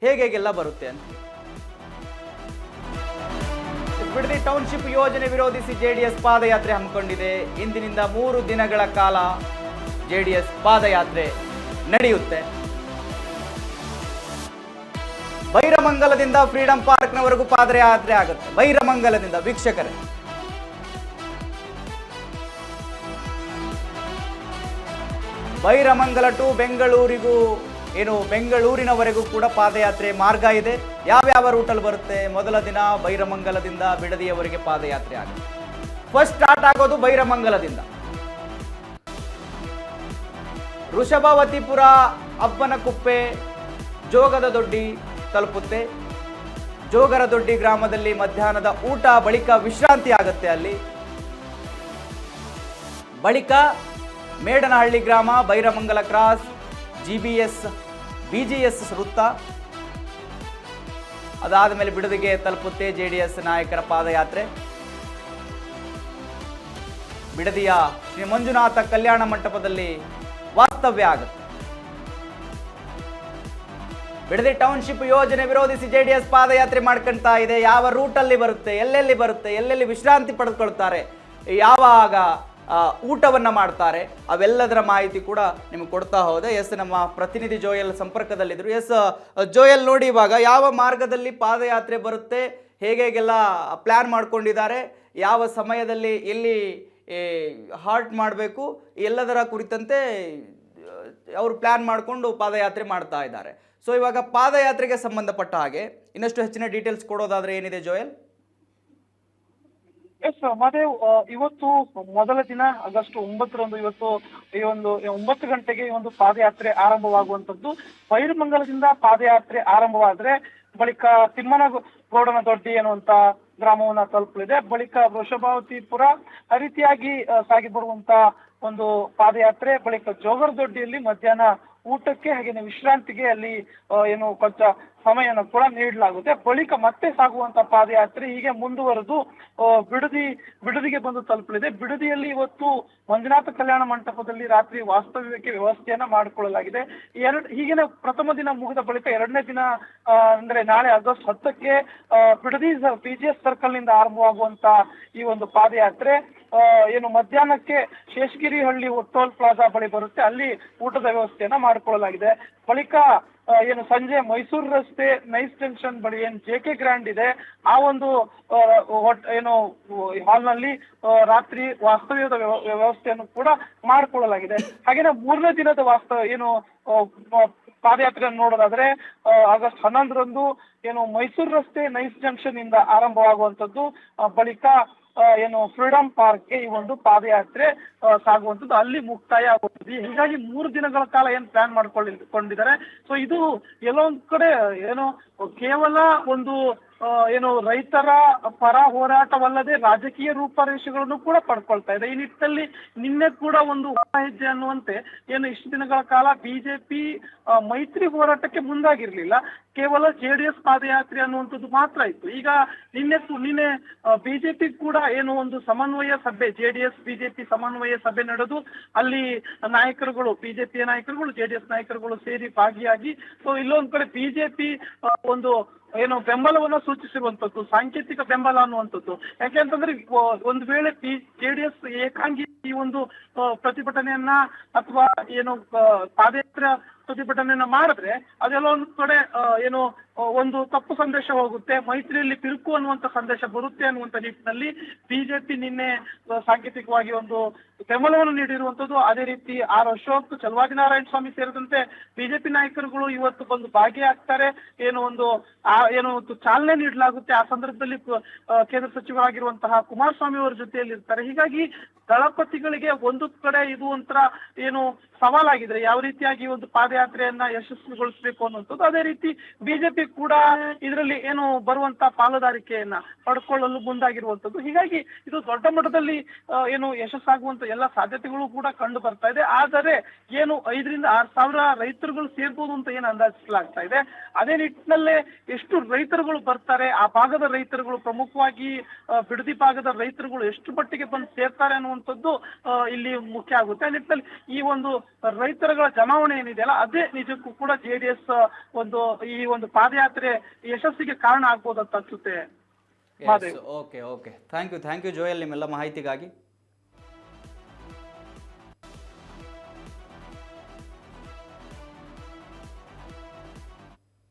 ಹೇಗೆಲ್ಲ ಬರುತ್ತೆ ಅಂತ. ಬಿಡದಿ ಟೌನ್ಶಿಪ್ ಯೋಜನೆ ವಿರೋಧಿಸಿ ಜೆಡಿಎಸ್ ಪಾದಯಾತ್ರೆ ಹಮ್ಮಿಕೊಂಡಿದೆ. ಇಂದಿನಿಂದ 3 ದಿನಗಳ ಕಾಲ ಜೆಡಿಎಸ್ ಪಾದಯಾತ್ರೆ ನಡೆಯುತ್ತೆ. ಬೈರಮಂಗಲದಿಂದ ಫ್ರೀಡಂ ಪಾರ್ಕ್ನವರೆಗೂ ಪಾದಯಾತ್ರೆ ಆಗುತ್ತೆ. ಬೈರಮಂಗಲದಿಂದ ವೀಕ್ಷಕರೇ, ಬೈರಮಂಗಲ ಟು ಬೆಂಗಳೂರಿಗೂ ಬೆಂಗಳೂರಿನವರೆಗೂ ಕೂಡ ಪಾದಯಾತ್ರೆ ಮಾರ್ಗ ಇದೆ. ಯಾವ್ಯಾವ ರೂಟಲ್ಲಿ ಬರುತ್ತೆ? ಮೊದಲ ದಿನ ಬೈರಮಂಗಲದಿಂದ ಬಿಡದಿಯವರೆಗೆ ಪಾದಯಾತ್ರೆ ಆಗುತ್ತೆ. ಫಸ್ಟ್ ಸ್ಟಾರ್ಟ್ ಆಗೋದು ಬೈರಮಂಗಲದಿಂದ. ವೃಷಭಾವತಿಪುರ, ಅಬ್ಬನಕುಪ್ಪೆ, ಜೋಗದ ದೊಡ್ಡಿ ತಲುಪುತ್ತೆ. ಜೋಗರ ದೊಡ್ಡಿ ಗ್ರಾಮದಲ್ಲಿ ಮಧ್ಯಾಹ್ನದ ಊಟ ಬಳಿಕ ವಿಶ್ರಾಂತಿ ಆಗುತ್ತೆ. ಅಲ್ಲಿ ಬಳಿಕ ಮೇಡನಹಳ್ಳಿ ಗ್ರಾಮ, ಬೈರಮಂಗಲ ಕ್ರಾಸ್, ಬಿಜಿಎಸ್ ವೃತ್ತ, ಅದಾದ ಮೇಲೆ ಬಿಡದಿಗೆ ತಲುಪುತ್ತೆ ಜೆಡಿಎಸ್ ನಾಯಕರ ಪಾದಯಾತ್ರೆ. ಬಿಡದಿಯ ಶ್ರೀ ಮಂಜುನಾಥ ಕಲ್ಯಾಣ ಮಂಟಪದಲ್ಲಿ ವಾಸ್ತವ್ಯ ಆಗುತ್ತೆ. ಬಿಡದಿ ಟೌನ್ಶಿಪ್ ಯೋಜನೆ ವಿರೋಧಿಸಿ ಜೆಡಿಎಸ್ ಪಾದಯಾತ್ರೆ ಮಾಡ್ಕೊಂತಾ ಇದೆ. ಯಾವ ರೂಟಲ್ಲಿ ಬರುತ್ತೆ, ಎಲ್ಲೆಲ್ಲಿ ವಿಶ್ರಾಂತಿ ಪಡೆದುಕೊಳ್ತಾರೆ, ಯಾವಾಗ ಊಟವನ್ನು ಮಾಡ್ತಾರೆ, ಅವೆಲ್ಲದರ ಮಾಹಿತಿ ಕೂಡ ನಿಮಗೆ ಕೊಡ್ತಾ ಹೋದೆ. ಎಸ್, ನಮ್ಮ ಪ್ರತಿನಿಧಿ ಜೋಯಲ್ ಸಂಪರ್ಕದಲ್ಲಿದ್ದರು. ಎಸ್ ಜೋಯಲ್, ನೋಡಿ ಇವಾಗ ಯಾವ ಮಾರ್ಗದಲ್ಲಿ ಪಾದಯಾತ್ರೆ ಬರುತ್ತೆ, ಹೇಗೆಲ್ಲ ಪ್ಲ್ಯಾನ್ ಮಾಡ್ಕೊಂಡಿದ್ದಾರೆ, ಯಾವ ಸಮಯದಲ್ಲಿ ಎಲ್ಲಿ ಹಾಲ್ಟ್ ಮಾಡಬೇಕು, ಎಲ್ಲದರ ಕುರಿತಂತೆ ಅವರು ಪ್ಲ್ಯಾನ್ ಮಾಡಿಕೊಂಡು ಪಾದಯಾತ್ರೆ ಮಾಡ್ತಾ ಇದ್ದಾರೆ. ಸೊ ಇವಾಗ ಪಾದಯಾತ್ರೆಗೆ ಸಂಬಂಧಪಟ್ಟ ಹಾಗೆ ಇನ್ನಷ್ಟು ಹೆಚ್ಚಿನ ಡೀಟೇಲ್ಸ್ ಕೊಡೋದಾದ್ರೆ ಏನಿದೆ ಜೋಯಲ್? ಎಸ್ ಮಹದೇವ್, ಇವತ್ತು ಮೊದಲ ದಿನ ಆಗಸ್ಟ್ 9ರಂದು ಇವತ್ತು ಈ ಒಂದು 9 ಗಂಟೆಗೆ ಈ ಒಂದು ಪಾದಯಾತ್ರೆ ಬೈರಮಂಗಲದಿಂದ ಪಾದಯಾತ್ರೆ ಆರಂಭವಾದ್ರೆ ಬಳಿಕ ತಿಮ್ಮನಗೌಡನ ದೊಡ್ಡಿ ಅನ್ನುವಂತ ಗ್ರಾಮವನ್ನ ತಲುಪಲಿದೆ. ಬಳಿಕ ವೃಷಭಾವತಿಪುರ ಆ ರೀತಿಯಾಗಿ ಸಾಗಿ ಬರುವಂತ ಒಂದು ಪಾದಯಾತ್ರೆ. ಬಳಿಕ ಜೋಗರ ದೊಡ್ಡಿಯಲ್ಲಿ ಮಧ್ಯಾಹ್ನ ಊಟಕ್ಕೆ ಹಾಗೇನೆ ವಿಶ್ರಾಂತಿಗೆ ಅಲ್ಲಿ ಕೊಂಚ ಸಮಯನ ಕೂಡ ನೀಡಲಾಗುತ್ತೆ. ಬಳಿಕ ಮತ್ತೆ ಸಾಗುವಂತ ಪಾದಯಾತ್ರೆ ಹೀಗೆ ಮುಂದುವರೆದು ಬಿಡದಿಗೆ ಬಂದು ತಲುಪಲಿದೆ. ಬಿಡದಿಯಲ್ಲಿ ಇವತ್ತು ಮಂಜುನಾಥ ಕಲ್ಯಾಣ ಮಂಟಪದಲ್ಲಿ ರಾತ್ರಿ ವಾಸ್ತವ್ಯಕ್ಕೆ ವ್ಯವಸ್ಥೆಯನ್ನ ಮಾಡಿಕೊಳ್ಳಲಾಗಿದೆ. ಹೀಗೇನೆ ಪ್ರಥಮ ದಿನ ಮುಗಿದ ಬಳಿಕ ಎರಡನೇ ದಿನ ಅಂದ್ರೆ ನಾಳೆ ಆಗಸ್ಟ್ 10ಕ್ಕೆ ಬಿಡದಿ ಬಿಜಿಎಸ್ ಸರ್ಕಲ್ ನಿಂದ ಆರಂಭವಾಗುವಂತ ಈ ಒಂದು ಪಾದಯಾತ್ರೆ ಮಧ್ಯಾಹ್ನಕ್ಕೆ ಶೇಷಗಿರಿಹಳ್ಳಿ ಟೋಲ್ ಪ್ಲಾಜಾ ಬಳಿ ಬರುತ್ತೆ. ಅಲ್ಲಿ ಊಟದ ವ್ಯವಸ್ಥೆಯನ್ನ ಮಾಡಿಕೊಳ್ಳಲಾಗಿದೆ. ಬಳಿಕ ಸಂಜೆ ಮೈಸೂರು ರಸ್ತೆ ನೈಸ್ ಜಂಕ್ಷನ್ ಬಳಿ JK ಗ್ರ್ಯಾಂಡ್ ಇದೆ, ಆ ಒಂದು ಹಾಲ್ನಲ್ಲಿ ರಾತ್ರಿ ವಾಸ್ತವ್ಯದ ವ್ಯವಸ್ಥೆಯನ್ನು ಕೂಡ ಮಾಡಿಕೊಳ್ಳಲಾಗಿದೆ. ಹಾಗೇನೆ 3ನೇ ದಿನದ ಪಾದಯಾತ್ರೆಯನ್ನು ನೋಡೋದಾದ್ರೆ ಆಗಸ್ಟ್ 11ರಂದು ಮೈಸೂರು ರಸ್ತೆ ನೈಸ್ ಜಂಕ್ಷನ್ ಇಂದ ಆರಂಭವಾಗುವಂತದ್ದು. ಬಳಿಕ ಫ್ರೀಡಂ ಪಾರ್ಕ್ಗೆ ಈ ಒಂದು ಪಾದಯಾತ್ರೆ ಸಾಗುವಂಥದ್ದು, ಅಲ್ಲಿ ಮುಕ್ತಾಯ ಆಗುತ್ತದೆ. ಹೀಗಾಗಿ 3 ದಿನಗಳ ಕಾಲ ಪ್ಲಾನ್ ಮಾಡ್ಕೊಂಡಿದ್ದಾರೆ. ಸೊ ಇದು ಎಲ್ಲೊಂದ್ ಕಡೆ ಕೇವಲ ಒಂದು ರೈತರ ಪರ ಹೋರಾಟವಲ್ಲದೆ ರಾಜಕೀಯ ರೂಪರೇಷೆಗಳನ್ನು ಕೂಡ ಪಡ್ಕೊಳ್ತಾ ಇದೆ. ಈ ನಿಟ್ಟಿನಲ್ಲಿ ನಿನ್ನೆ ಕೂಡ ಒಂದು ಹೆಜ್ಜೆ ಅನ್ನುವಂತೆ ಇಷ್ಟು ದಿನಗಳ ಕಾಲ ಬಿಜೆಪಿ ಮೈತ್ರಿ ಹೋರಾಟಕ್ಕೆ ಮುಂದಾಗಿರ್ಲಿಲ್ಲ, ಕೇವಲ ಜೆಡಿಎಸ್ ಪಾದಯಾತ್ರೆ ಅನ್ನುವಂಥದ್ದು ಮಾತ್ರ ಇತ್ತು. ಈಗ ನಿನ್ನೆ ಬಿಜೆಪಿ ಕೂಡ ಒಂದು ಸಮನ್ವಯ ಸಭೆ, ಜೆಡಿಎಸ್ ಬಿಜೆಪಿ ಸಮನ್ವಯ ಸಭೆ ನಡೆದು ಅಲ್ಲಿ ನಾಯಕರುಗಳು, ಬಿಜೆಪಿಯ ನಾಯಕರುಗಳು ಜೆಡಿಎಸ್ ನಾಯಕರುಗಳು ಸೇರಿ ಭಾಗಿಯಾಗಿ ಸೊ ಇಲ್ಲೊಂದ್ ಕಡೆ ಬಿಜೆಪಿ ಒಂದು ಬೆಂಬಲವನ್ನ ಸೂಚಿಸಿರುವಂತದ್ದು, ಸಾಂಕೇತಿಕ ಬೆಂಬಲ ಅನ್ನುವಂಥದ್ದು. ಯಾಕೆಂತಂದ್ರೆ ಒಂದು ವೇಳೆ ಜೆಡಿಎಸ್ ಏಕಾಂಗಿ ಈ ಒಂದು ಪ್ರತಿಭಟನೆಯನ್ನ ಅಥವಾ ಪಾದಯಾತ್ರೆ ಪ್ರತಿಭಟನೆಯನ್ನ ಮಾಡಿದ್ರೆ ಅದೆಲ್ಲ ಒಂದು ಕಡೆ ಒಂದು ತಪ್ಪು ಸಂದೇಶ ಹೋಗುತ್ತೆ, ಮೈತ್ರಿಯಲ್ಲಿ ಬಿರುಕು ಅನ್ನುವಂತ ಸಂದೇಶ ಬರುತ್ತೆ ಅನ್ನುವಂತ ನಿಟ್ಟಿನಲ್ಲಿ ಬಿಜೆಪಿ ನಿನ್ನೆ ಸಾಂಕೇತಿಕವಾಗಿ ಒಂದು ಬೆಂಬಲವನ್ನು ನೀಡಿರುವಂತದ್ದು. ಅದೇ ರೀತಿ ಅಶೋಕ್, ಚಲವಾದಿ ನಾರಾಯಣ ಸ್ವಾಮಿ ಸೇರಿದಂತೆ ಬಿಜೆಪಿ ನಾಯಕರುಗಳು ಇವತ್ತು ಬಂದು ಭಾಗಿಯಾಗ್ತಾರೆ. ಚಾಲನೆ ನೀಡಲಾಗುತ್ತೆ. ಆ ಸಂದರ್ಭದಲ್ಲಿ ಕೇಂದ್ರ ಸಚಿವರಾಗಿರುವಂತಹ ಕುಮಾರಸ್ವಾಮಿ ಅವರ ಜೊತೆಯಲ್ಲಿ ಇರ್ತಾರೆ. ಹೀಗಾಗಿ ದಳಪತಿಗಳಿಗೆ ಒಂದು ಕಡೆ ಇದು ಒಂಥರ ಸವಾಲಾಗಿದೆ, ಯಾವ ರೀತಿಯಾಗಿ ಒಂದು ಪಾದಯಾತ್ರೆಯನ್ನ ಯಶಸ್ವಿಗೊಳಿಸಬೇಕು ಅನ್ನುವಂಥದ್ದು. ಅದೇ ರೀತಿ ಬಿಜೆಪಿ ಕೂಡ ಇದರಲ್ಲಿ ಏನು ಬರುವಂತ ಪಾಲುದಾರಿಕೆಯನ್ನ ಪಡ್ಕೊಳ್ಳಲು ಮುಂದಾಗಿರುವಂತದ್ದು. ಹೀಗಾಗಿ ಇದು ದೊಡ್ಡ ಮಟ್ಟದಲ್ಲಿ ಏನು ಯಶಸ್ಸಾಗುವಂತ ಎಲ್ಲ ಸಾಧ್ಯತೆಗಳು ಕೂಡ ಕಂಡು ಬರ್ತಾ ಇದೆ. ಆದರೆ ಏನು 5,000 ರಿಂದ 6,000 ರೈತರುಗಳು ಸೇರ್ಬೋದು ಅಂತ ಏನು ಅಂದಾಜಿಸಲಾಗ್ತಾ ಇದೆ, ಅದೇ ನಿಟ್ಟಿನಲ್ಲೇ ಎಷ್ಟು ರೈತರುಗಳು ಬರ್ತಾರೆ, ಆ ಭಾಗದ ರೈತರುಗಳು ಪ್ರಮುಖವಾಗಿ ಬಿಡದಿ ಭಾಗದ ರೈತರುಗಳು ಎಷ್ಟು ಮಟ್ಟಿಗೆ ಬಂದು ಸೇರ್ತಾರೆ ಅನ್ನುವಂಥದ್ದು ಇಲ್ಲಿ ಮುಖ್ಯ ಆಗುತ್ತೆ. ಆ ನಿಟ್ಟಿನಲ್ಲಿ ಈ ಒಂದು ರೈತರುಗಳ ಜಮಾವಣೆ ಏನಿದೆಯಲ್ಲ ಅದೇ ನಿಜಕ್ಕೂ ಕೂಡ JDS ಈ ಒಂದು ಪಾದಯಾತ್ರೆ ಯಶಸ್ಸಿಗೆ ಕಾರಣ ಆಗ್ಬೋದಂತ ಅನ್ಸುತ್ತೆ. ಓಕೆ ಥ್ಯಾಂಕ್ ಯು ಜೋಯಲ್ ನಿಮ್ಮೆಲ್ಲ ಮಾಹಿತಿಗಾಗಿ.